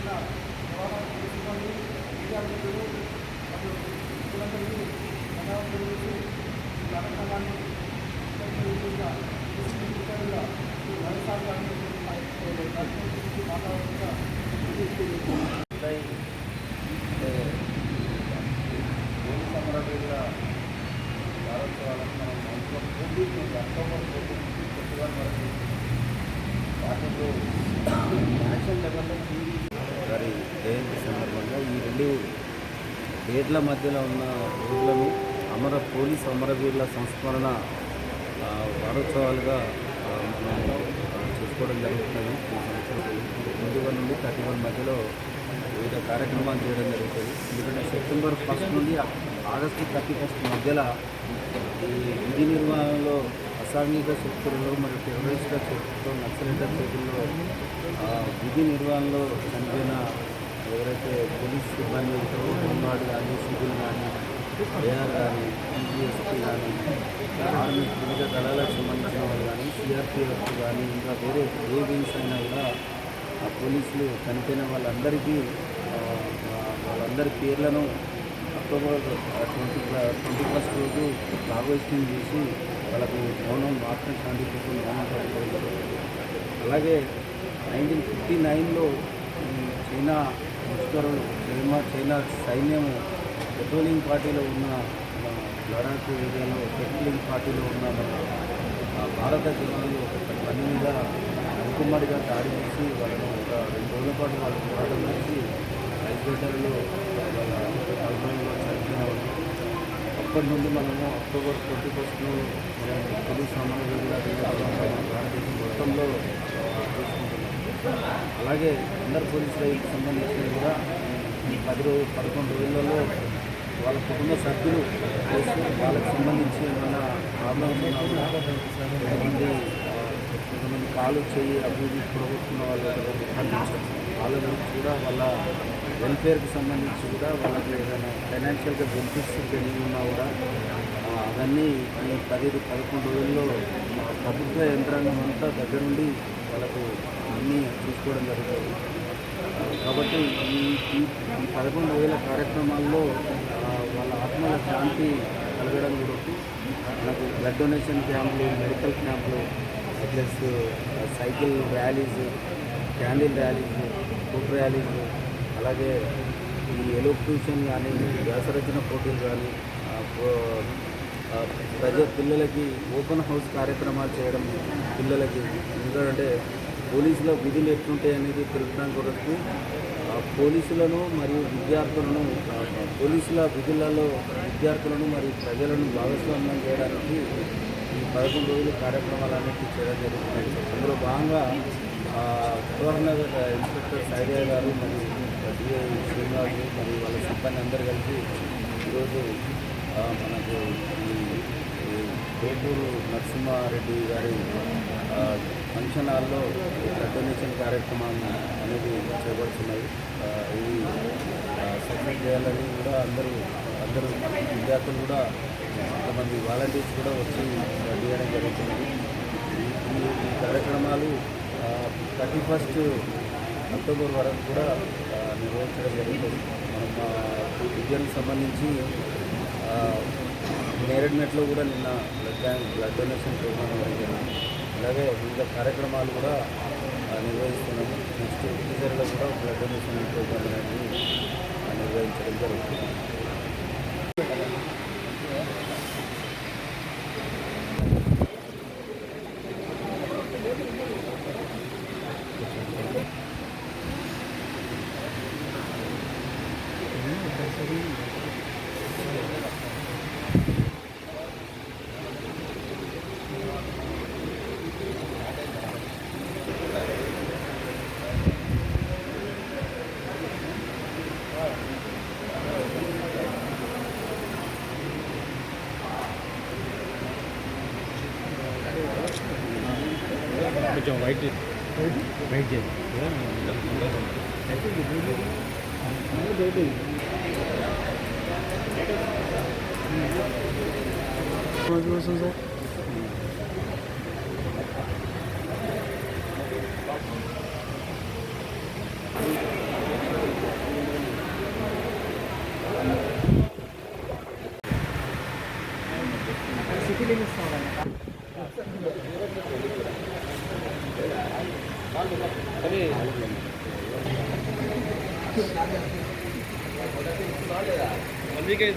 చేసిన రవాణా సిబ్బంది మీడియా మిత్రులు మరియు ప్రజలందరికీ ధన్యవాదాలు తెలియజేసి ఈ కార్యక్రమాన్ని విధంగా వైఎస్ఆర్ గారిని మాట్లాడుతున్న పోలీస్ అమరవీరుల వారోత్సవాలను మనం అక్టోబర్ 14 నుంచి 21 వరకు వాటిలో యాక్షన్ లెవెల్లో గారి జయంతి సందర్భంగా ఈ 2 డేట్ల మధ్యలో ఉన్న రోజులను పోలీస్ అమరవీరుల సంస్మరణ వారోత్సవాలుగా మనం చేసుకోవడం జరుగుతుంది. 21 నుండి 31 మధ్యలో వివిధ కార్యక్రమాలు చేయడం జరుగుతుంది. ఎందుకంటే సెప్టెంబర్ 1 నుండి ఆగస్టు 31 మధ్యలో ఈ విధి నిర్వహణలో అసాంఘిక శక్తులలో మరియు టెర్రరిస్టుల చేతుల్లో నక్సలైట్ల చేతుల్లో విధి నిర్వహణలో చనిపోయిన ఎవరైతే పోలీస్ సిబ్బంది ఉంటారో హోంగార్డ్ కానీ సివిల్ కానీ ఏఆర్ కానీ టీజీఎస్పీ కానీ ఆర్మీ వివిధ దళాలకు సంబంధించిన వాళ్ళు కానీ సిఆర్పిఎఫ్ కానీ ఇంకా వేరే ఏ వింగ్స్ అయినా కూడా ఆ పోలీసులు చనిపోయిన వాళ్ళందరికీ వాళ్ళందరి పేర్లను అక్టోబర్ 21 రోజు భాగవతం చేసి వాళ్ళకు మౌనం ఆత్మ శాంతి కోసం మౌనం పట్టుకోవడం. అలాగే 1959లో చైనా ముష్కరులు చైనా సైన్యము పెట్రోలింగ్ పార్టీలో ఉన్న లడాక్ ఏరియాలో పెట్రోలింగ్ పార్టీలో ఉన్న భారత జవాన్లు ఒక పని మీద అంకుమ్మడిగా దాడి చేసి వాళ్ళను ఒక 2 రోజుల పాటు వాళ్ళు పోరాటం చేసి రైతులలో వాళ్ళ కల్పనలో చనిపోయిన వాళ్ళు. అప్పటి నుండి మనము అక్టోబర్ 21 మనం పోలీస్ అమరవీరుల భారతదేశం మొత్తంలో చేసుకుంటున్నాం. అలాగే అందరు పోలీసులకు సంబంధించినవి కూడా ఈ 11 రోజులలో వాళ్ళ కుటుంబ సభ్యులు వాళ్ళకి సంబంధించి ఏమైనా ప్రాబ్లమ్స్ ఉన్నా కూడా కొంతమంది కాలు చేయి అభివృద్ధి పొడగొట్టుకున్న వాళ్ళ గురించి కూడా వాళ్ళ వెల్ఫేర్కి సంబంధించి కూడా వాళ్ళకి ఏదైనా ఫైనాన్షియల్గా బెనిఫిట్స్ పెరిగి ఉన్నా కూడా అవన్నీ ఈ 11 రోజుల్లో ప్రభుత్వ యంత్రాంగం అంతా దగ్గరుండి వాళ్ళకు అన్నీ చూసుకోవడం జరుగుతుంది. కాబట్టి ఈ 11,000 కార్యక్రమాల్లో వాళ్ళ ఆత్మల శాంతి కలగడం కొరకు మనకు బ్లడ్ డొనేషన్ క్యాంపులు, మెడికల్ క్యాంపులు, plus cycle rallies, candle rallies, food rallies, అలాగే ఈ ఎలోక్యూషన్ కానీ వ్యాసరచన పోటీలు కానీ పిల్లలకి ఓపెన్ హౌస్ కార్యక్రమాలు చేయడం పిల్లలకి. ఎందుకంటే పోలీసుల విధులు ఎట్లుంటాయి అనేది తెలుపడం కొరకు పోలీసులను మరియు విద్యార్థులను పోలీసుల విధులలో విద్యార్థులను మరియు ప్రజలను భాగస్వామ్యం చేయడానికి ఈ 11 రోజుల కార్యక్రమాలన్నింటినీ చేయడం జరుగుతుంది. అందులో భాగంగా గవర్నర్ ఇన్స్పెక్టర్ సైడియా గారు మరియు డిఐ శ్రీనివాసు మరియు వాళ్ళ సిబ్బంది అందరూ కలిసి ఈరోజు మనకు ఈ కోటూరు నరసింహారెడ్డి గారి ఫంక్షన్ హాల్లో బ్లడ్ డొనేషన్ కార్యక్రమం అనేది చేపడుతున్నది. ఇది సక్సెస్ చేయాలని కూడా అందరూ విద్యార్థులు కూడా కొంతమంది వాలంటీర్స్ కూడా వచ్చి చేయడం జరుగుతున్నది. ఈ కార్యక్రమాలు 31 అక్టోబర్ వరకు కూడా నిర్వహించడం జరుగుతుంది. మనం విద్యకు సంబంధించి నేరేడ్మెట్లో కూడా నిన్న బ్లడ్ డొనేషన్ ప్రోగ్రామ్ జరిగింది. అలాగే వివిధ కార్యక్రమాలు కూడా నిర్వహిస్తున్నాము. నెక్స్ట్ టీచర్లో కూడా బ్లడ్ డొనేషన్ ప్రోగ్రామ్ అనేది నిర్వహించడం జరుగుతుంది. కొంచెం వెయిట్ చేయండి. సార్ ఫిలిం ఇస్తాం. అందుకే